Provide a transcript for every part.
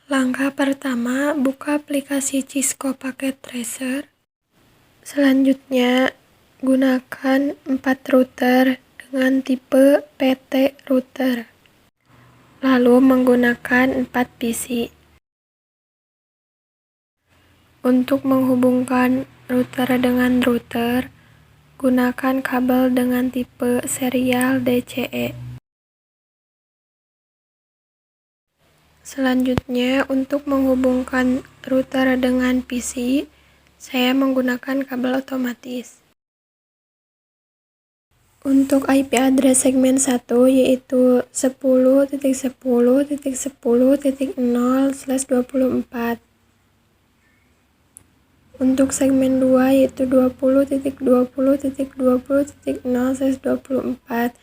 Langkah pertama, buka aplikasi Cisco Packet Tracer. Selanjutnya, gunakan 4 router dengan tipe PT router. Lalu menggunakan 4 PC. Untuk menghubungkan router dengan router, gunakan kabel dengan tipe serial DCE. Selanjutnya, untuk menghubungkan router dengan PC, saya menggunakan kabel otomatis. Untuk IP address segmen 1 yaitu 10.10.10.0/24. Untuk segmen 2 yaitu 20.20.20.0/24.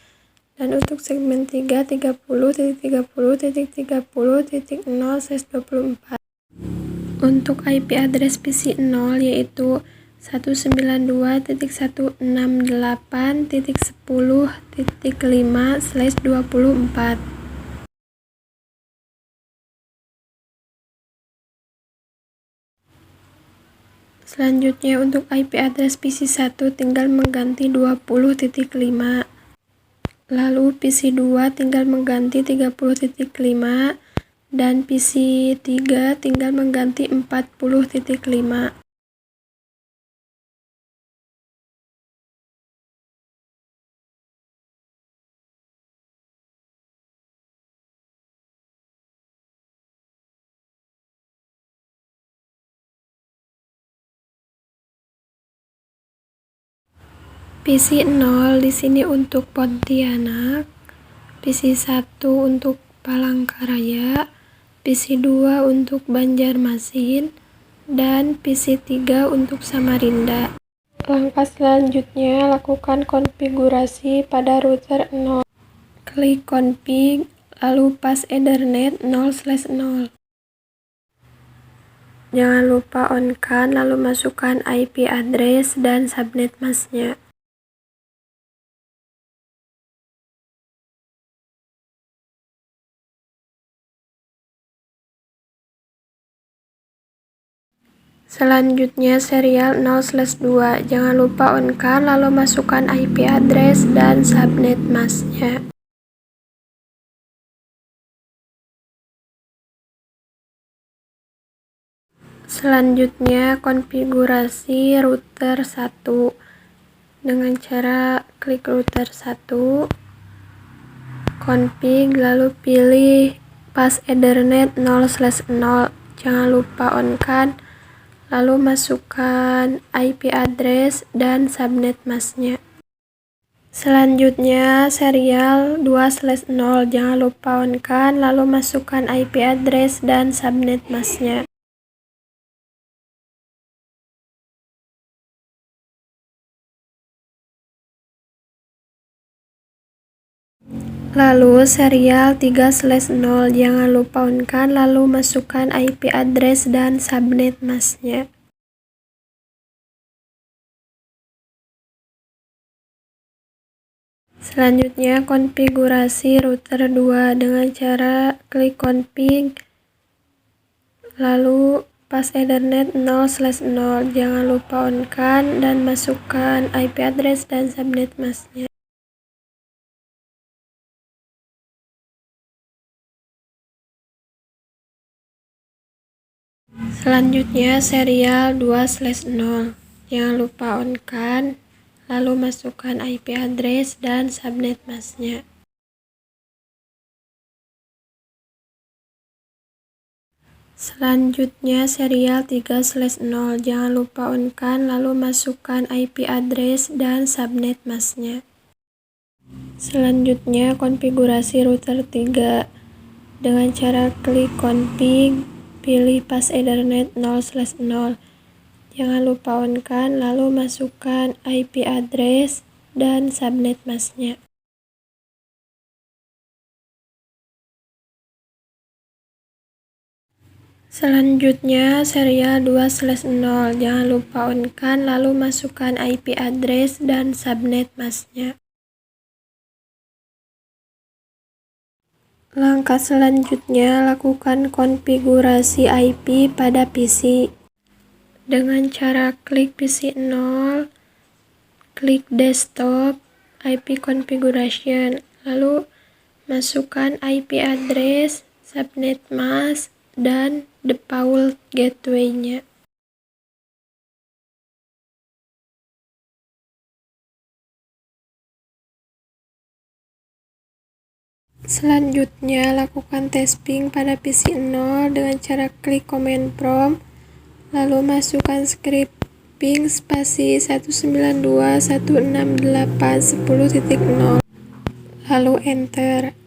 Dan untuk segmen 3 30.30.30.0/24. Untuk IP address PC 0 yaitu 192.168.10.5/24. Selanjutnya untuk IP address PC 1 tinggal mengganti 20.5. Lalu PC 2 tinggal mengganti 30.5 dan PC 3 tinggal mengganti 40.5. PC 0 di sini untuk Pontianak, PC 1 untuk Palangkaraya, PC 2 untuk Banjarmasin, dan PC 3 untuk Samarinda. Langkah selanjutnya, lakukan konfigurasi pada router 0. Klik config, lalu pas Ethernet 0/0. Jangan lupa on-kan, lalu masukkan IP address dan subnet masknya. Selanjutnya serial 0/2. Jangan lupa on-kan, lalu masukkan IP address dan subnet masknya. Selanjutnya konfigurasi router 1 dengan cara klik router 1, config, lalu pilih pas Ethernet 0/0. Jangan lupa on-kan, lalu masukkan IP address dan subnet masknya. Selanjutnya serial 2/0. Jangan lupa on-kan, lalu masukkan IP address dan subnet masknya. Lalu serial 3/0. Jangan lupa on-kan, lalu masukkan IP address dan subnet masknya. Selanjutnya konfigurasi router 2 dengan cara klik config, lalu pas Ethernet 0/0. Jangan lupa on-kan dan masukkan IP address dan subnet masknya. Selanjutnya serial 2/0. Jangan lupa on-kan, lalu masukkan IP address dan subnet masknya. Selanjutnya serial 3/0. Jangan lupa on-kan, lalu masukkan IP address dan subnet masknya. Selanjutnya konfigurasi router 3 dengan cara klik config, pilih pas Ethernet 0/0. Jangan lupa on-kan, lalu masukkan IP address dan subnet masknya. Selanjutnya serial 2/0. Jangan lupa on-kan, lalu masukkan IP address dan subnet masknya. Langkah selanjutnya, lakukan konfigurasi IP pada PC. Dengan cara klik PC 0, klik desktop, IP configuration, lalu masukkan IP address, subnet mask, dan default gateway-nya. Selanjutnya, lakukan testing pada PC 0 dengan cara klik command prompt, lalu masukkan script ping spasi 192.168.10.0, lalu enter.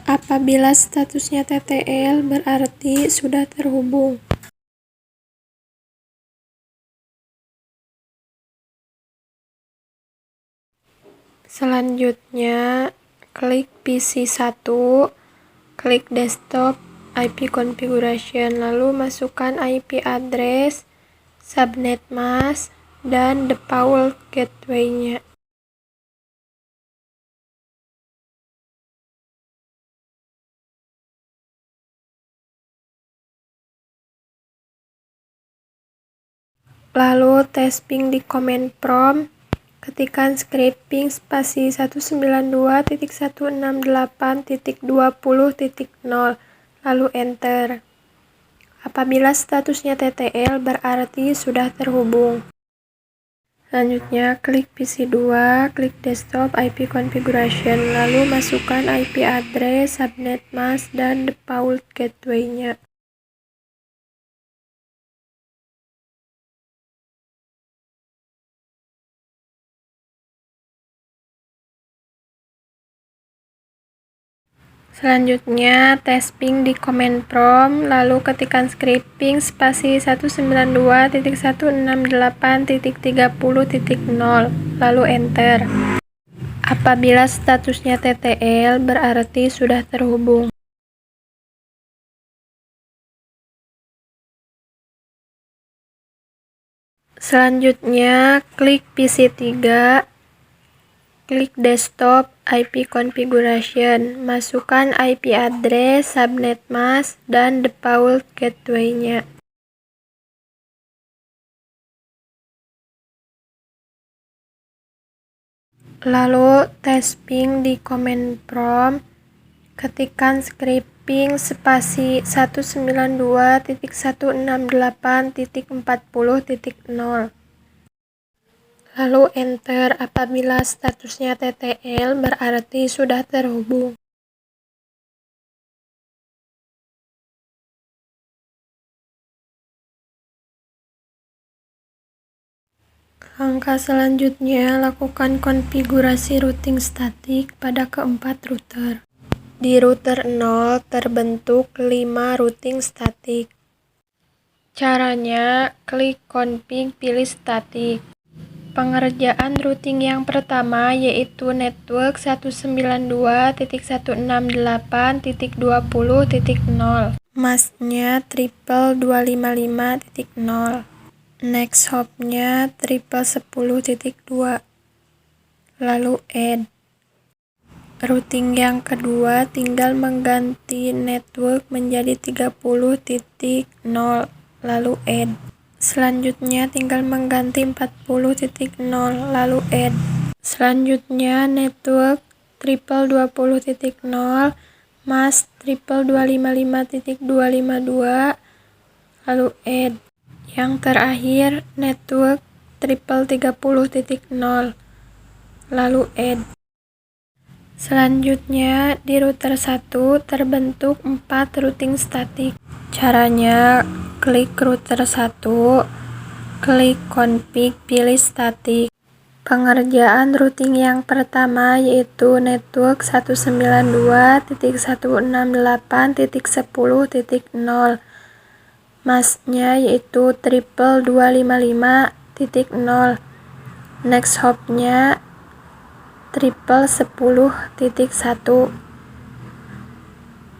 Apabila statusnya TTL, berarti sudah terhubung. Selanjutnya, klik PC 1, klik desktop, IP configuration, lalu masukkan IP address, subnet mask, dan default gateway-nya. Lalu tes ping di command prompt, ketikkan script ping spasi 192.168.20.0, lalu enter. Apabila statusnya TTL, berarti sudah terhubung. Selanjutnya, klik PC 2, klik desktop, IP configuration, lalu masukkan IP address, subnet mask, dan default gateway-nya. Selanjutnya, tes ping di command prompt, lalu ketikkan script ping spasi 192.168.30.0, lalu enter. Apabila statusnya TTL, berarti sudah terhubung. Selanjutnya, klik PC 3, klik desktop, IP configuration, masukkan IP address, subnet mask, dan default gateway-nya. Lalu tes ping di command prompt, ketikkan script ping spasi 192.168.40.0, lalu enter. Apabila statusnya TTL, berarti sudah terhubung. Langkah selanjutnya, lakukan konfigurasi routing statik pada keempat router. Di router 0 terbentuk 5 routing statik. Caranya, klik config, pilih statik. Pengerjaan routing yang pertama yaitu network 192.168.20.0. Masknya triple 255.0. Next hopnya triple 10.2. Lalu add. Routing yang kedua tinggal mengganti network menjadi 30.0, lalu add. Selanjutnya tinggal mengganti 40.0, lalu add. Selanjutnya network triple 20.0, mask triple 255.252, lalu add. Yang terakhir network triple 30.0, lalu add. Selanjutnya di router 1 terbentuk 4 routing statik. Caranya, klik router 1, klik config, pilih statik. Pengerjaan routing yang pertama yaitu network 192.168.10.0. Masknya yaitu triple 255.0. Next hopnya triple 10.1,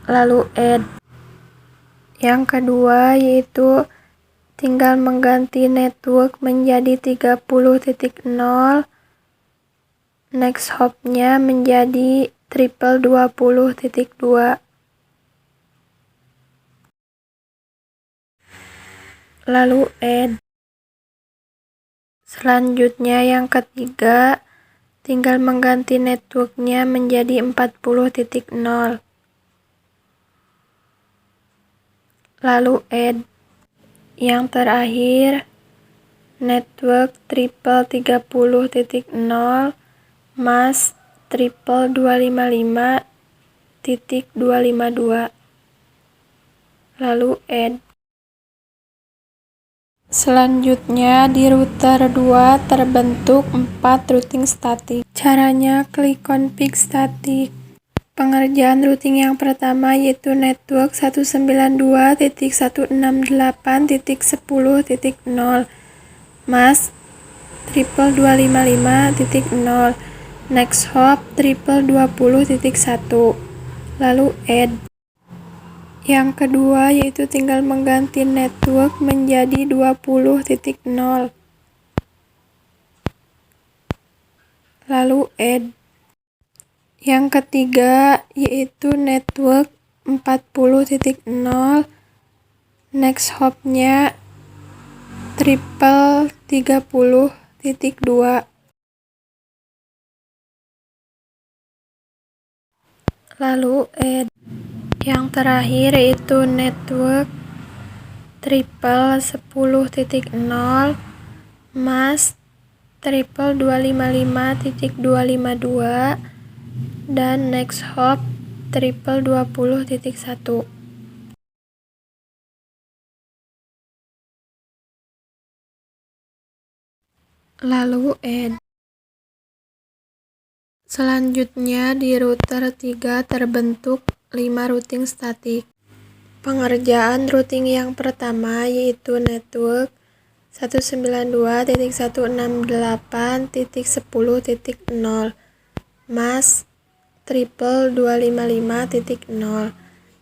lalu add. Yang kedua yaitu tinggal mengganti network menjadi 30.0, next hopnya menjadi triple 20.2. Lalu add. Selanjutnya yang ketiga, tinggal mengganti networknya menjadi 40.0. Lalu add. Yang terakhir, network triple 30.0 mas triple 255.252. Lalu add. Selanjutnya di router 2 terbentuk 4 routing statik. Caranya klik config statik. Pengerjaan routing yang pertama yaitu network 192.168.10.0 mas triple 255.0 next hop triple 20.1. Lalu add. Yang kedua yaitu tinggal mengganti network menjadi 20.0. Lalu add. Yang ketiga yaitu network 40.0. Next hopnya triple 30.2. Lalu add. Yang terakhir yaitu network triple 10.0 mas triple 255.252 dan next hop triple 20.1. Lalu add. Selanjutnya di router 3 terbentuk 5 routing statik. Pengerjaan routing yang pertama yaitu network 192.168.10.0 mas triple 255.0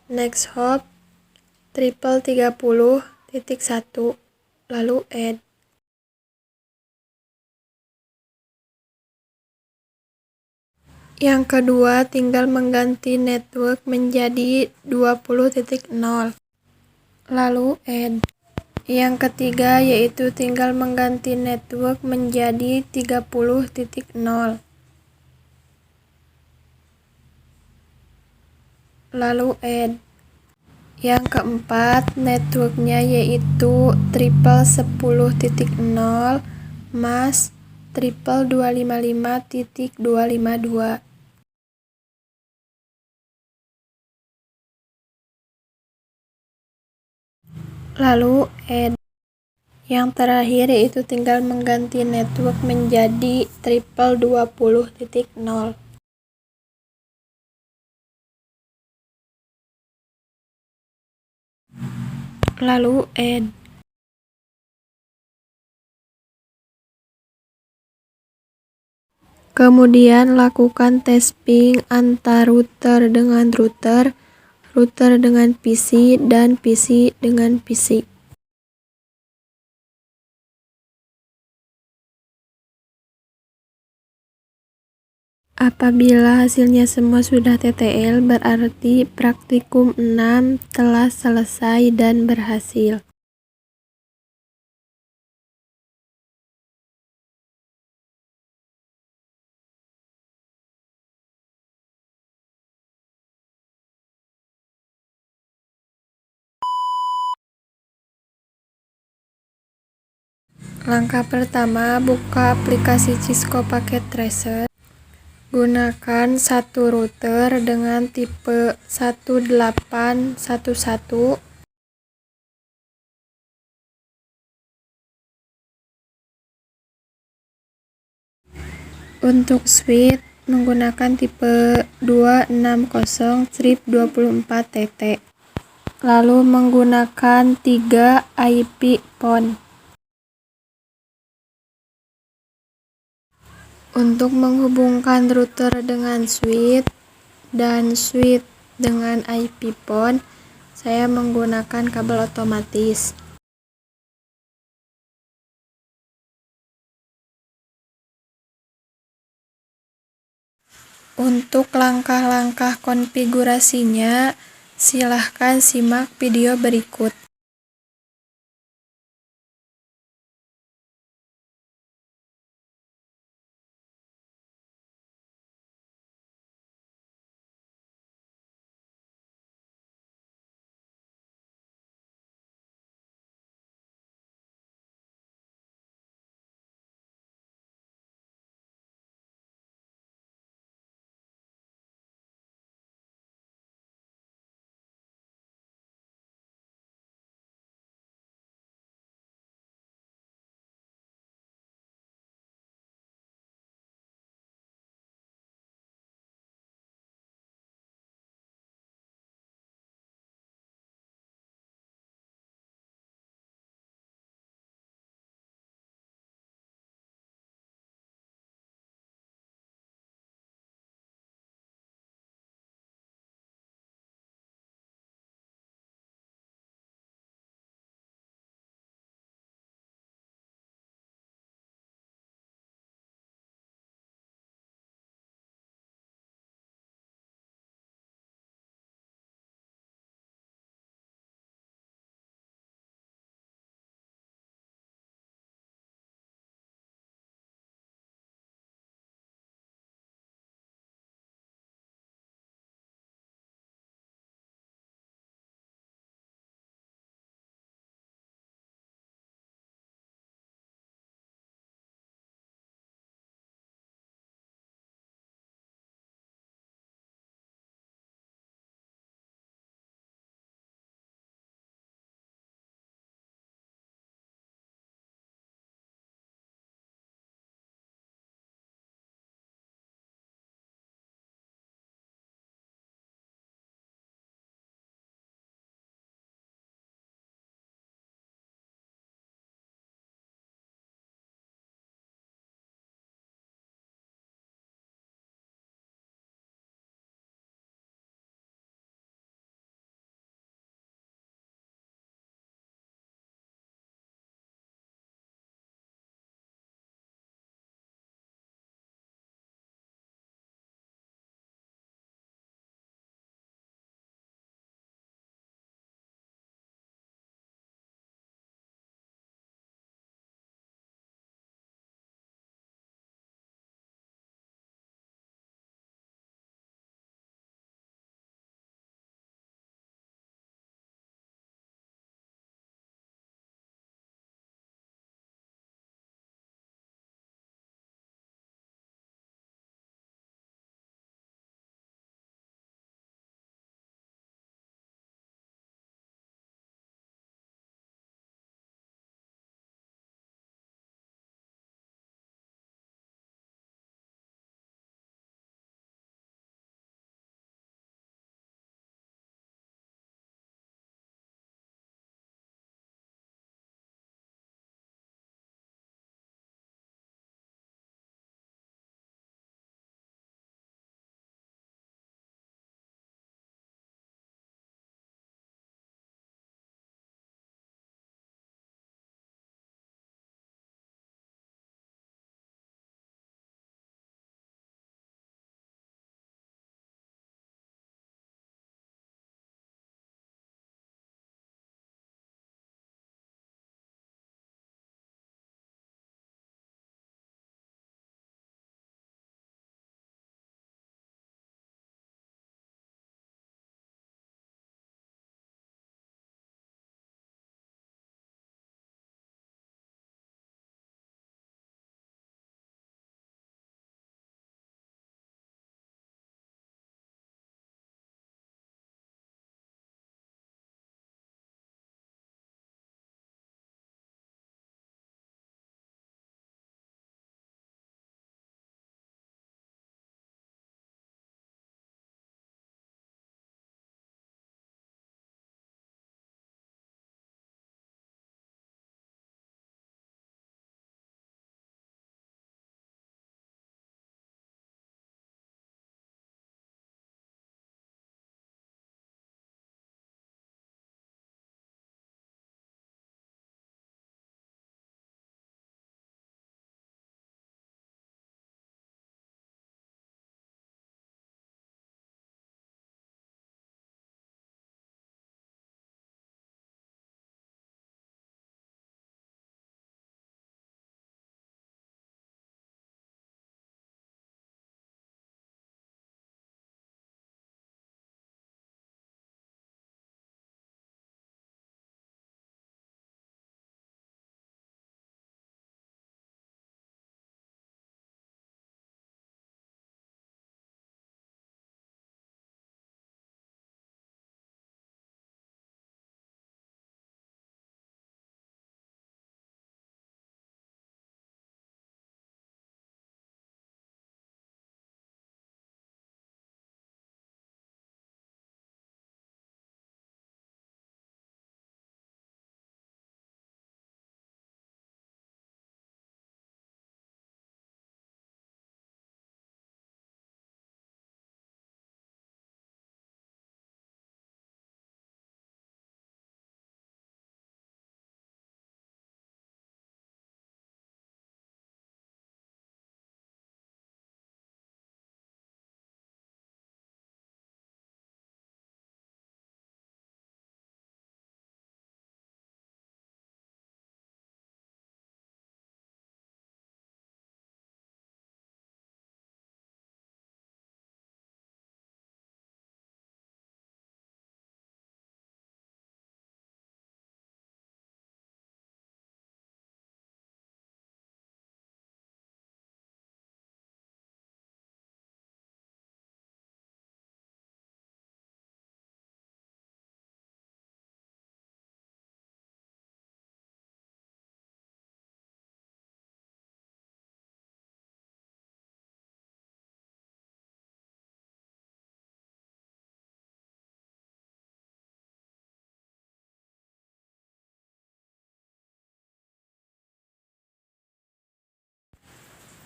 next hop triple 30.1. Lalu add. Yang kedua tinggal mengganti network menjadi 20.0. Lalu add. Yang ketiga yaitu tinggal mengganti network menjadi 30.0. Lalu add. Yang keempat networknya yaitu triple 10.0 mas triple 255.252. Lalu add. Yang terakhir yaitu tinggal mengganti network menjadi triple 20.0. Lalu add. Kemudian lakukan tes ping antar router dengan router, router dengan PC, dan PC dengan PC. Apabila hasilnya semua sudah TTL, berarti praktikum 6 telah selesai dan berhasil. Langkah pertama, buka aplikasi Cisco Packet Tracer. Gunakan satu router dengan tipe 1811. Untuk switch menggunakan tipe 260/24TT. Lalu menggunakan 3 IP pon. Untuk menghubungkan router dengan switch dan switch dengan IP pon, saya menggunakan kabel otomatis. Untuk langkah-langkah konfigurasinya, silahkan simak video berikut.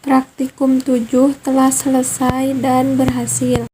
Praktikum 7 telah selesai dan berhasil.